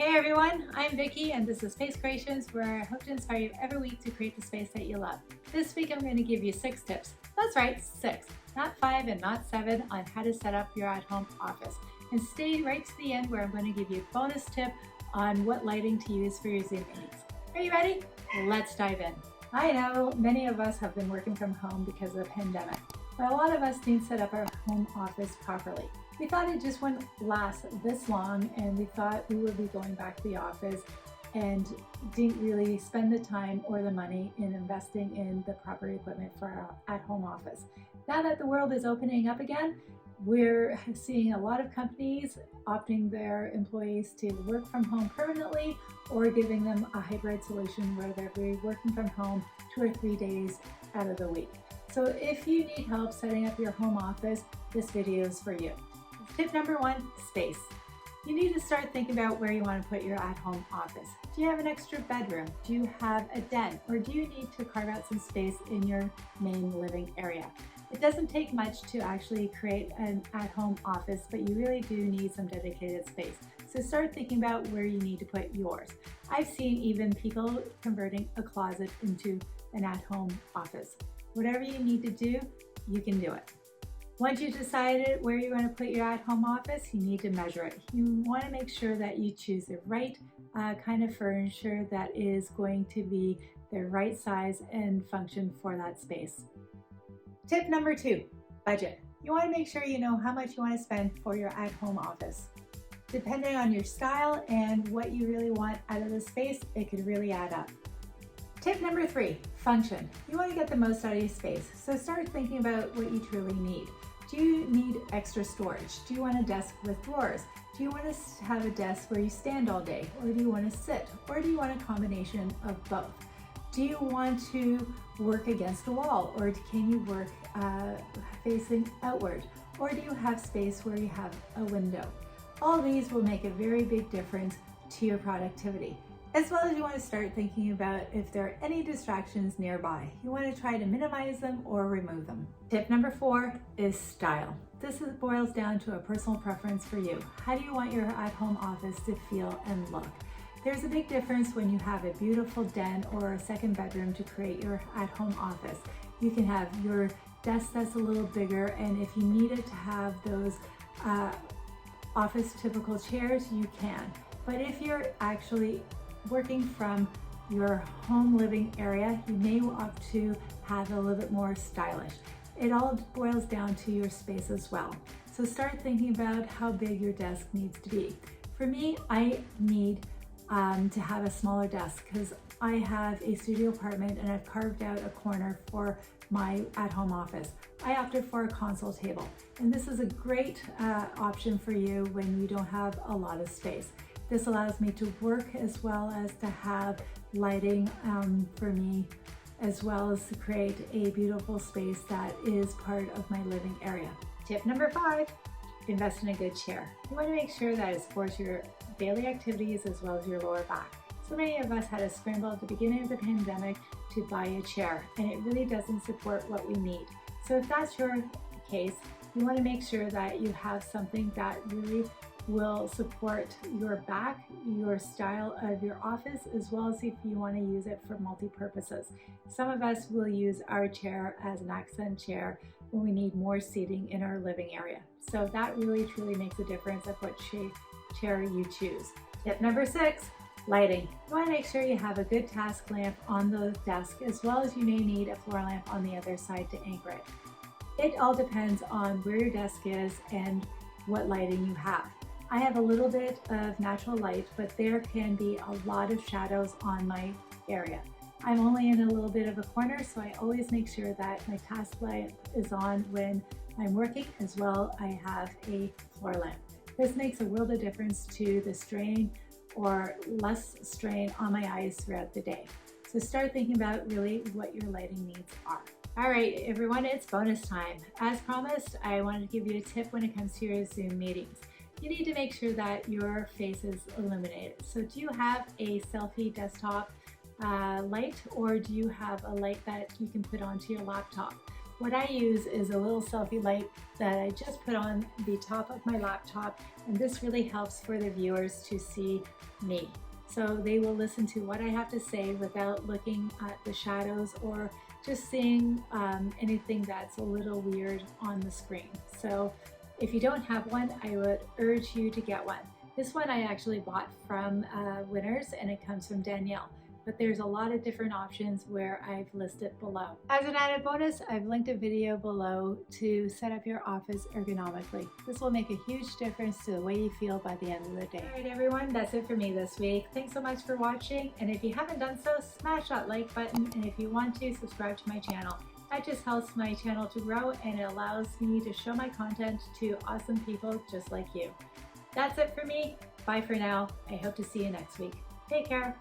Hey everyone, I'm Vicky and this is Space Creations, where I hope to inspire you every week to create the space that you love. This week I'm going to give you 6 tips. That's right, 6, not 5 and not 7, on how to set up your at-home office. And stay right to the end where I'm going to give you a bonus tip on what lighting to use for your Zoom meetings. Are you ready? Let's dive in. I know many of us have been working from home because of the pandemic, but a lot of us didn't set up our home office properly. We thought it just wouldn't last this long, and we thought we would be going back to the office and didn't really spend the time or the money in investing in the proper equipment for our at-home office. Now that the world is opening up again, we're seeing a lot of companies opting their employees to work from home permanently or giving them a hybrid solution where they'll be working from home 2 or 3 days out of the week. So if you need help setting up your home office, this video is for you. Tip number 1, space. You need to start thinking about where you want to put your at-home office. Do you have an extra bedroom? Do you have a den? Or do you need to carve out some space in your main living area? It doesn't take much to actually create an at-home office, but you really do need some dedicated space. So start thinking about where you need to put yours. I've seen even people converting a closet into an at-home office. Whatever you need to do, you can do it. Once you've decided where you want to put your at-home office, you need to measure it. You want to make sure that you choose the right kind of furniture that is going to be the right size and function for that space. Tip number 2, budget. You want to make sure you know how much you want to spend for your at-home office. Depending on your style and what you really want out of the space, it could really add up. Tip number 3, function. You want to get the most out of your space, so start thinking about what you truly need. Do you need extra storage? Do you want a desk with drawers? Do you want to have a desk where you stand all day? Or do you want to sit? Or do you want a combination of both? Do you want to work against a wall? Or can you work facing outward? Or do you have space where you have a window? All these will make a very big difference to your productivity. As well as you want to start thinking about if there are any distractions nearby. You want to try to minimize them or remove them. Tip number 4 is style. This boils down to a personal preference for you. How do you want your at-home office to feel and look? There's a big difference when you have a beautiful den or a second bedroom to create your at-home office. You can have your desk that's a little bigger, and if you needed to have those office typical chairs, you can. But if you're actually working from your home living area, you may opt to have a little bit more stylish. It all boils down to your space as well. So start thinking about how big your desk needs to be. For me, I need to have a smaller desk because I have a studio apartment and I've carved out a corner for my at-home office. I opted for a console table, and this is a great option for you when you don't have a lot of space. This allows me to work as well as to have lighting for me, as well as to create a beautiful space that is part of my living area. Tip number 5, invest in a good chair. You want to make sure that it supports your daily activities as well as your lower back. So many of us had to scramble at the beginning of the pandemic to buy a chair, and it really doesn't support what we need. So if that's your case, you want to make sure that you have something that really will support your back, your style of your office, as well as if you want to use it for multi-purposes. Some of us will use our chair as an accent chair when we need more seating in our living area. So that really truly makes a difference of what chair you choose. Tip number 6, lighting. You want to make sure you have a good task lamp on the desk, as well as you may need a floor lamp on the other side to anchor it. It all depends on where your desk is and what lighting you have. I have a little bit of natural light, but there can be a lot of shadows on my area. I'm only in a little bit of a corner, so I always make sure that my task light is on when I'm working, as well I have a floor lamp. This makes a world of difference to the strain or less strain on my eyes throughout the day. So start thinking about really what your lighting needs are. All right, everyone, it's bonus time. As promised, I wanted to give you a tip when it comes to your Zoom meetings. You need to make sure that your face is illuminated. So do you have a selfie desktop light, or do you have a light that you can put onto your laptop? What I use is a little selfie light that I just put on the top of my laptop, and this really helps for the viewers to see me. So they will listen to what I have to say without looking at the shadows or just seeing anything that's a little weird on the screen. So if you don't have one, I would urge you to get one. This one I actually bought from Winners, and it comes from Danielle. But there's a lot of different options where I've listed below. As an added bonus, I've linked a video below to set up your office ergonomically. This will make a huge difference to the way you feel by the end of the day. All right, everyone, that's it for me this week. Thanks so much for watching, and if you haven't done so, smash that like button, and if you want to, subscribe to my channel. That just helps my channel to grow, and it allows me to show my content to awesome people just like you. That's it for me. Bye for now. I hope to see you next week. Take care.